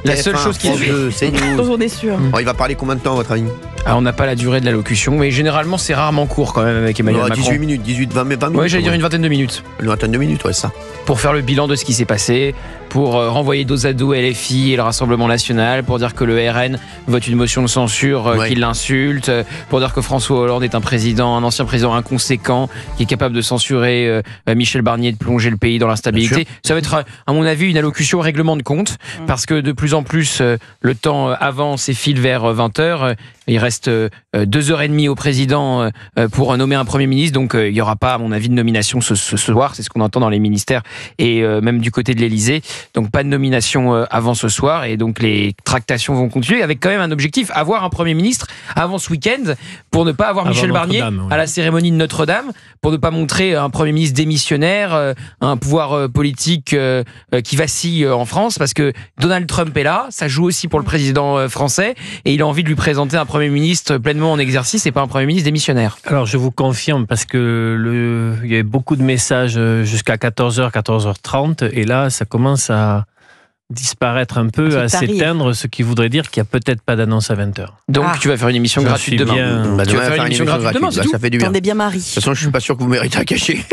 La seule chose qui c'est nous. On est sûr. Il va parler combien de temps, à votre avis? Alors, on n'a pas la durée de l'allocution, mais généralement, c'est rarement court quand même avec Emmanuel Macron. 18 minutes, 20 minutes. Ouais, j'allais dire une vingtaine de minutes. Une vingtaine de minutes, ouais, ça. Pour faire le bilan de ce qui s'est passé, pour renvoyer dos à dos LFI et le Rassemblement National, pour dire que le RN vote une motion de censure qui l'insulte, pour dire que François Hollande est un ancien président inconséquent, qui est capable de censurer Michel Barnier, de plonger le pays dans l'instabilité. Ça va être, à mon avis, une allocution au règlement de compte, parce que de plus en plus, le temps avance et file vers 20h. Il reste 2h30 au président pour nommer un Premier ministre, donc il n'y aura pas, à mon avis, de nomination ce soir. C'est ce qu'on entend dans les ministères et même du côté de l'Élysée. Donc pas de nomination avant ce soir, et donc les tractations vont continuer avec quand même un objectif, avoir un Premier ministre avant ce week-end, pour ne pas avoir Michel Barnier à la cérémonie de Notre-Dame, pour ne pas montrer un Premier ministre démissionnaire, un pouvoir politique qui vacille en France, parce que Donald Trump est là, ça joue aussi pour le président français, et il a envie de lui présenter un Premier ministre pleinement en exercice et pas un Premier ministre démissionnaire. Alors je vous confirme, parce que il y a beaucoup de messages jusqu'à 14h, 14h30, et là ça commence à disparaître un peu, à s'éteindre, ce qui voudrait dire qu'il n'y a peut-être pas d'annonce à 20h. Donc tu vas faire une émission gratuite demain. Tu vas faire une émission gratuite demain, c'est tout. Ça fait du bien. On est bien Marie. De toute façon, je suis pas sûr que vous méritez un cachet.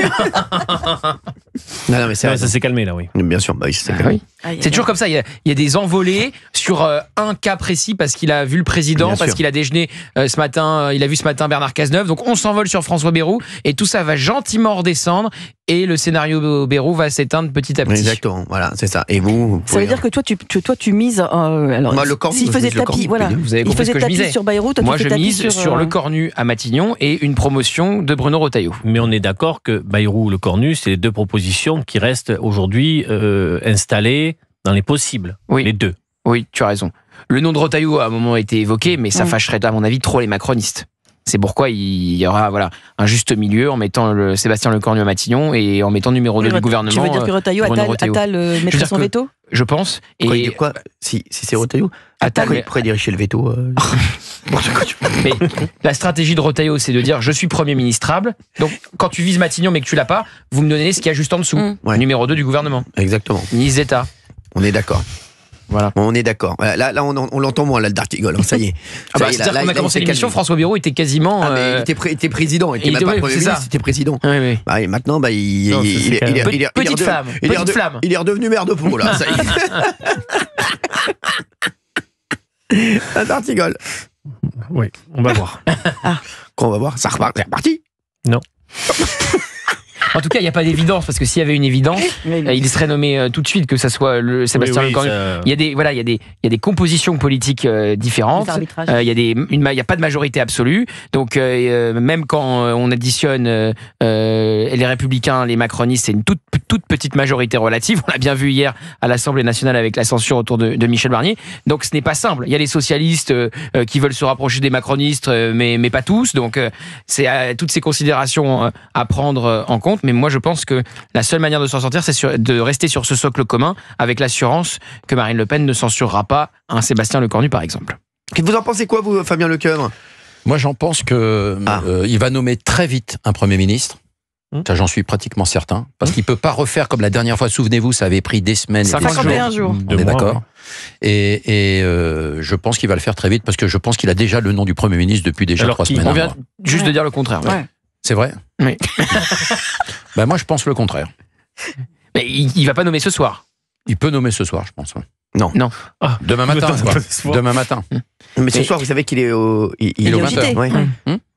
Non, mais c'est vrai, ça s'est calmé là, oui. Bien sûr, oui, ça s'est calmé. C'est toujours comme ça, il y a des envolées sur un cas précis, parce qu'il a vu le président, parce qu'il a déjeuné ce matin, il a vu ce matin Bernard Cazeneuve, donc on s'envole sur François Bayrou, et tout ça va gentiment redescendre, et le scénario Bayrou va s'éteindre petit à petit. Exactement, voilà, c'est ça. Et vous ça veut dire que toi tu mises alors, moi, le cornu, s'il faisait tapis, voilà. Vous avez compris ce que je misais. Sur Bayrou, toi, moi je mise sur le Cornu à Matignon et une promotion de Bruno Retailleau. Mais on est d'accord que Bayrou, le Cornu, c'est les deux propositions qui restent aujourd'hui installées dans les possibles. Oui. Les deux. Oui, tu as raison. Le nom de Retailleau a un moment été évoqué, mais ça fâcherait à mon avis trop les macronistes. C'est pourquoi il y aura un juste milieu en mettant Sébastien Lecornu à Matignon et en mettant numéro 2 du gouvernement. Tu veux dire que Retailleau, Attal mettrait son veto ? Je pense. Et quoi si c'est Retailleau, pourquoi diriger le veto Mais la stratégie de Retailleau, c'est de dire je suis Premier ministrable. Donc quand tu vises Matignon mais que tu l'as pas, vous me donnez ce qu'il y a juste en dessous. Numéro 2 du gouvernement. Exactement. Ministre d'État. On est d'accord. Voilà. Bon, on est d'accord. Là, on l'entend moins, là, le D'Artigol. Ça y est. C'est-à-dire qu'on a commencé l'émission, François Bayrou était quasiment. Il était président. Il était même pas Premier ministre, il était président. Oui. Et maintenant, il est. Petite flamme. Il est redevenu maire de Pau, là. Ça y est. D'Artigol. Oui, on va voir. Quand on va voir, ça repart. C'est reparti. Non. En tout cas, il n'y a pas d'évidence, parce que s'il y avait une évidence, il serait nommé tout de suite, que ça soit Sébastien Lecornu. Il y a des compositions politiques différentes. Il n'y a pas de majorité absolue. Donc, même quand on additionne les Républicains, les macronistes, c'est une toute petite majorité relative. On l'a bien vu hier à l'Assemblée nationale avec la censure autour de Michel Barnier. Donc, ce n'est pas simple. Il y a les socialistes qui veulent se rapprocher des macronistes, mais pas tous. Donc, c'est toutes ces considérations à prendre en compte. Mais moi, je pense que la seule manière de s'en sortir, c'est de rester sur ce socle commun, avec l'assurance que Marine Le Pen ne censurera pas un Sébastien Lecornu, par exemple. Vous en pensez quoi, vous, Fabien Lecoeuvre ? Moi, j'en pense que il va nommer très vite un Premier ministre. Ça, j'en suis pratiquement certain. Parce qu'il ne peut pas refaire comme la dernière fois. Souvenez-vous, ça avait pris des semaines. 51 jours. On est d'accord. Et je pense qu'il va le faire très vite, parce que je pense qu'il a déjà le nom du Premier ministre depuis déjà 3 semaines. On vient juste de dire le contraire. Ouais. C'est vrai ? Oui. Moi, je pense le contraire. Mais il va pas nommer ce soir. Il peut nommer ce soir, je pense. Non. Demain matin, quoi. Demain matin. Mais ce soir, vous savez qu'il est au... Il est au 20h.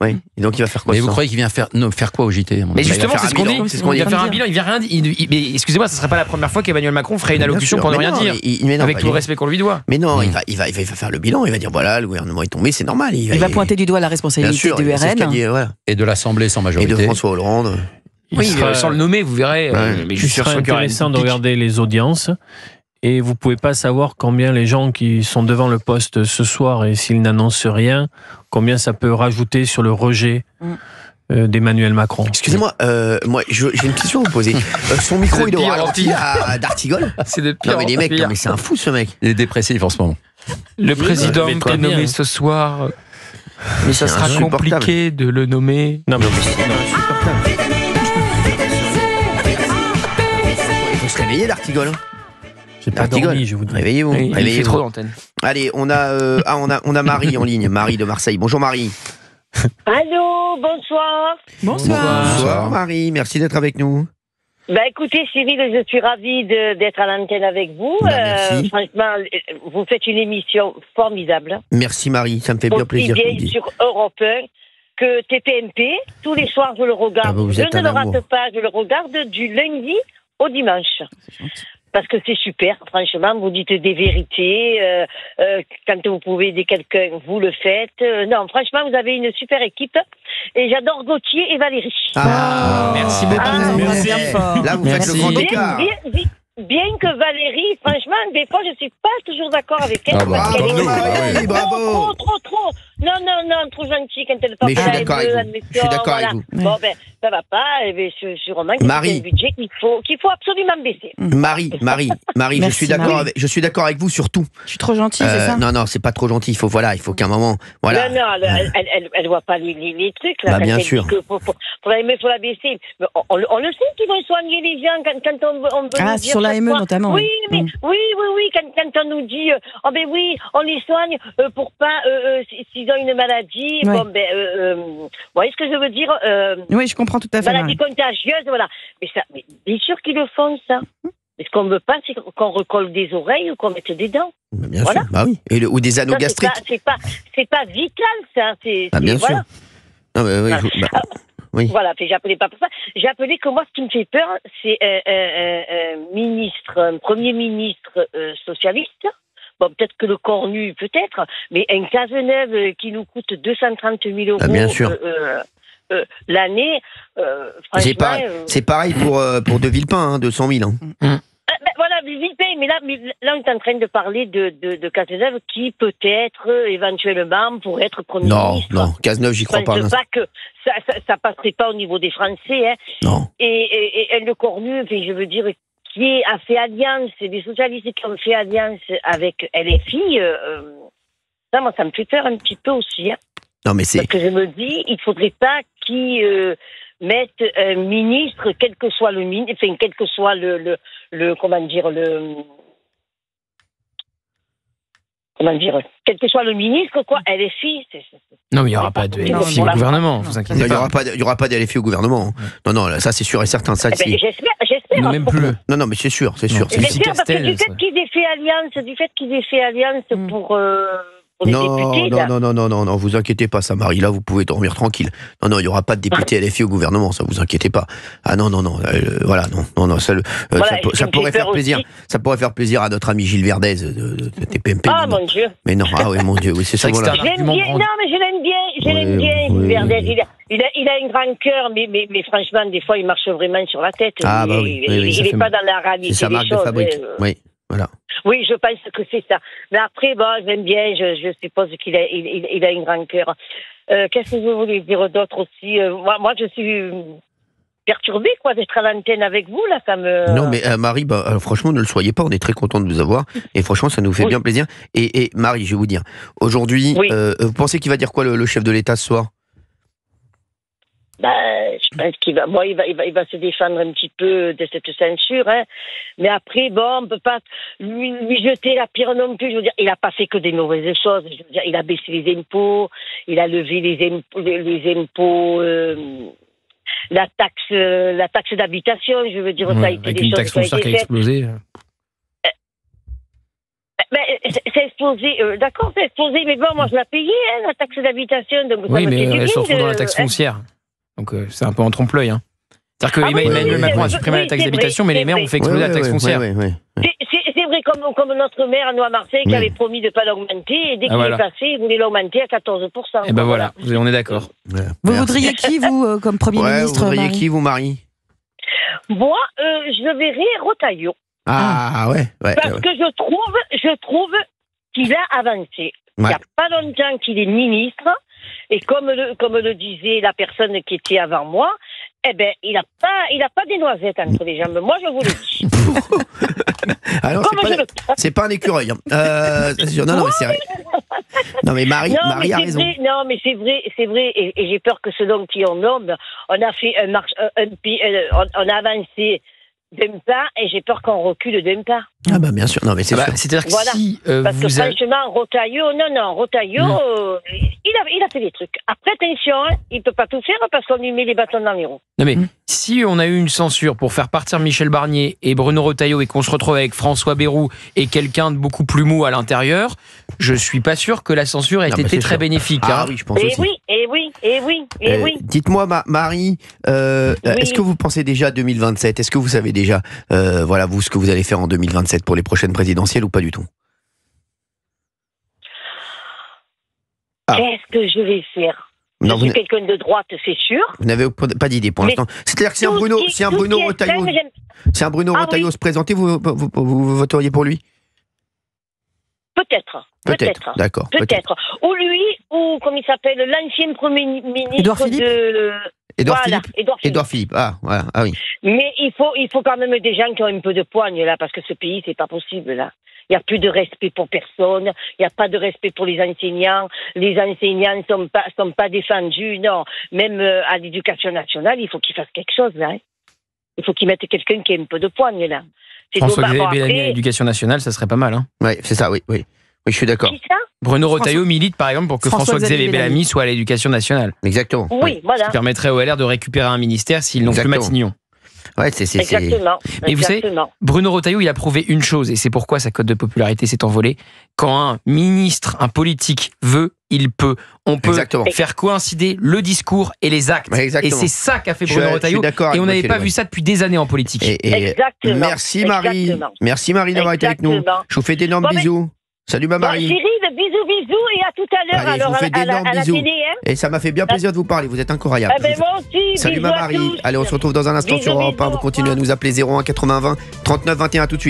Oui. Et donc, il va faire quoi? Mais vous croyez qu'il vient faire quoi au JT? Mais justement, c'est ce qu'on dit. Il va faire un bilan, il vient rien dire. Mais excusez-moi, ce serait pas la première fois qu'Emmanuel Macron ferait une allocution pour ne rien dire. Avec tout le respect qu'on lui doit. Mais non, il va faire le bilan, il va dire voilà, le gouvernement est tombé, c'est normal. Il va pointer du doigt la responsabilité du RN. Et de l'Assemblée sans majorité. Et de François Hollande. Oui, sans le nommer, vous verrez. Mais il serait intéressant de regarder les audiences. Et vous pouvez pas savoir combien les gens qui sont devant le poste ce soir, et s'ils n'annoncent rien, combien ça peut rajouter sur le rejet d'Emmanuel Macron. Excusez-moi, moi j'ai une question à vous poser. Son micro il doit ralenti à D'Artigol. C'est de pire. Non mais les mecs, mais c'est un fou ce mec. Il est dépressif en ce moment. Le président est nommé ce soir, mais ça sera compliqué de le nommer. Non mais il faut se réveiller D'Artigol. J'ai pas dormi, je vous dis. Réveillez-vous. Il fait trop d'antenne. Allez, on a Marie en ligne. Marie de Marseille. Bonjour Marie. Allô, bonsoir. Bonsoir Marie, merci d'être avec nous. Écoutez Cyril, je suis ravie d'être à l'antenne avec vous. Merci. Franchement, vous faites une émission formidable. Merci Marie, ça me fait bien plaisir. Aussi bien sur Europe 1 que TPMP. Tous les soirs, je le regarde. Je ne le rate pas, je le regarde du lundi au dimanche. Parce que c'est super, franchement, vous dites des vérités, quand vous pouvez aider quelqu'un, vous le faites. Non, franchement, vous avez une super équipe, et j'adore Gauthier et Valérie. Merci beaucoup. Merci. Là, vous faites le grand écart. Bien que Valérie, franchement, des fois, je suis pas toujours d'accord avec elle. Bravo. Trop. Non, trop gentille quand elle parle. Mais je suis d'accord avec vous. Je suis d'accord avec vous. Bon, ça va pas. Je remarque que c'est un budget qu'il faut absolument baisser. Marie, je suis d'accord avec vous sur tout. Je suis trop gentille, c'est ça? Non, c'est pas trop gentil. Il faut qu'à un moment, voilà. Non, elle voit pas les trucs là. Bien sûr. Faut la baisser. Mais on le sait qu'ils vont soigner les gens quand on veut nous dire sur l'AME notamment. Oui, mais oui, quand on nous dit oui, on les soigne pour pas s'ils ont une maladie. Ouais. Vous voyez ce que je veux dire? Oui, je comprends tout à fait. Maladie contagieuse, voilà. Mais bien sûr qu'ils le font, ça. Mais ce qu'on ne veut pas, c'est qu'on recolle des oreilles ou qu'on mette des dents. Bien sûr, bah oui. Ou des anneaux gastriques. C'est pas vital, ça. Bien sûr. Non, mais oui. Voilà, j'ai appelé pas pour ça. J'ai appelé que moi, ce qui me fait peur, c'est un premier ministre socialiste. Bon, peut-être que le Cornu, peut-être, mais un Cazeneuve qui nous coûte 230 000 euros bien sûr. l'année, franchement... C'est pareil pour De Villepin, 200 000. Voilà, Villepin, mais là, on est en train de parler de Cazeneuve qui peut-être, éventuellement, pourrait être Premier ministre. Non, Cazeneuve, j'y crois pas. Je ne pense pas que ça passerait pas au niveau des Français. Hein. Non. Et le Cornu, je veux dire, qui a fait alliance, des socialistes qui ont fait alliance avec LFI, ça, moi, ça me fait peur un petit peu aussi. Hein. Non, mais c'est... Parce que je me dis, il ne faudrait pas qu'ils mettent un ministre, quel que soit le ministre, enfin, quel que soit quel que soit le ministre, quoi, LFI, Non, mais il n'y aura pas de LFI au gouvernement, vous inquiétez pas. Il n'y aura pas de LFI au gouvernement. Non, là, ça c'est sûr et certain. Ça, j'espère. Non, même plus. Non, mais c'est sûr. J'espère parce que du fait qu'ils aient fait alliance, pour les députés. Non, vous inquiétez pas, ça, Marie. Là, vous pouvez dormir tranquille. Non, il n'y aura pas de député LFI au gouvernement, ça, vous inquiétez pas. Ah non, voilà, non, ça pourrait faire plaisir. Ça pourrait faire plaisir à notre ami Gilles Verdez de TPMP. Ah, mon Dieu. Mais non, mon Dieu, oui, c'est ça. Je l'aime bien, Gilles Verdez. Il a un grand cœur, mais franchement, des fois, il marche vraiment sur la tête. Il n'est pas dans la réalité des choses. C'est sa marque de fabrique, oui, voilà. Oui, je pense que c'est ça. Mais après, j'aime bien, je suppose qu'il a un grand cœur. Qu'est-ce que vous voulez dire d'autre aussi? Moi, je suis perturbée, d'être à l'antenne avec vous, là, ça me... Non, mais Marie, franchement, ne le soyez pas, on est très content de vous avoir, et franchement, ça nous fait bien plaisir. Et Marie, je vais vous dire, aujourd'hui, vous pensez qu'il va dire quoi, le chef de l'État, ce soir? Je pense qu'il va se défendre un petit peu de cette censure, hein. Mais après, on peut pas lui jeter la pierre non plus. Je veux dire, il a pas fait que des mauvaises choses. Je veux dire, il a baissé les impôts, il a levé les impôts, la taxe d'habitation. Je veux dire, ça a été avec des une choses taxe foncière qui a explosé. C'est explosé, d'accord, c'est explosé, mais moi je l'ai payé, la taxe d'habitation. Donc oui, mais elle se retrouve dans la taxe foncière. Donc c'est un peu en trompe-l'œil. Hein. C'est-à-dire que Emmanuel Macron a supprimé la taxe d'habitation, mais les maires ont fait exploser la taxe foncière. C'est vrai, comme notre maire à Marseille qui avait promis de ne pas l'augmenter, et dès qu'il est passé, il voulait l'augmenter à 14%. Et ben voilà, on est d'accord. Vous voudriez qui, vous, comme Premier ministre, vous voudriez qui, vous, Marie? Moi, je verrais Retailleau. Parce que je trouve qu'il a avancé. Il n'y a pas longtemps qu'il est ministre, et comme le disait la personne qui était avant moi, il a pas des noisettes entre les jambes. Moi, je vous le dis. Alors, c'est pas un écureuil. Non, mais c'est vrai. Non, mais Marie a raison. Non, mais c'est vrai. Et j'ai peur que selon qui on nomme, on a fait on a avancé d'un pas et j'ai peur qu'on recule d'un pas. Ah bah bien sûr, non mais c'est sûr. C'est-à-dire que voilà. si parce que franchement, Retailleau, il a fait des trucs. Après, attention, il peut pas tout faire parce qu'on lui met les bâtons dans les roues. Non mais si on a eu une censure pour faire partir Michel Barnier et Bruno Retailleau et qu'on se retrouve avec François Bayrou et quelqu'un de beaucoup plus mou à l'intérieur, je suis pas sûr que la censure ait été très bénéfique. Ah oui, je pense aussi. Oui. Dites-moi, Marie, est-ce que vous pensez déjà à 2027 ? Est-ce que vous savez déjà, vous, ce que vous allez faire en 2027 pour les prochaines présidentielles ou pas du tout ? Qu'est-ce que je vais faire ? Je suis quelqu'un de droite, c'est sûr. Vous n'avez pas d'idée pour l'instant. C'est-à-dire que si un Bruno Retailleau se présentait, vous voteriez pour lui ? Peut-être. D'accord. Peut-être. Ou lui, ou comme il s'appelle, l'ancien Premier ministre Édouard Philippe. Ah oui. Mais il faut quand même des gens qui ont un peu de poigne, là, parce que ce pays, c'est pas possible, là. Il n'y a plus de respect pour personne. Il n'y a pas de respect pour les enseignants. Les enseignants ne sont pas défendus. Non. Même à l'éducation nationale, il faut qu'ils fassent quelque chose, là. Il faut qu'ils mettent quelqu'un qui a un peu de poigne, là. François-Xavier Bellamy à l'éducation nationale, ça serait pas mal. Hein. Oui, c'est ça, oui. Oui, je suis d'accord. Qui ça ? Bruno Retailleau milite, par exemple, pour que François-Xavier Bellamy soit à l'éducation nationale. Exactement. Oui, voilà. Ce qui permettrait au LR de récupérer un ministère s'ils n'ont plus Matignon. Ouais, c'est... Exactement. Mais vous savez, Bruno Retailleau, il a prouvé une chose, et c'est pourquoi sa cote de popularité s'est envolée. Quand un ministre, un politique veut, il peut. On peut faire coïncider le discours et les actes. Et c'est ça qu'a fait Bruno Retailleau. Et on n'avait pas vu ça depuis des années en politique. Exactement. Merci Marie. Merci Marie d'avoir été avec nous. Je vous fais d'énormes bisous. Salut ma Marie. Cyril, bisous et à tout à l'heure. Allez, je vous fais d'énormes bisous. Et ça m'a fait bien plaisir de vous parler. Vous êtes incroyable. Moi aussi. Salut ma Marie. Allez, on se retrouve dans un instant sur Europe 1. Vous continuez à nous appeler 01 80 20 39 21 tout de suite.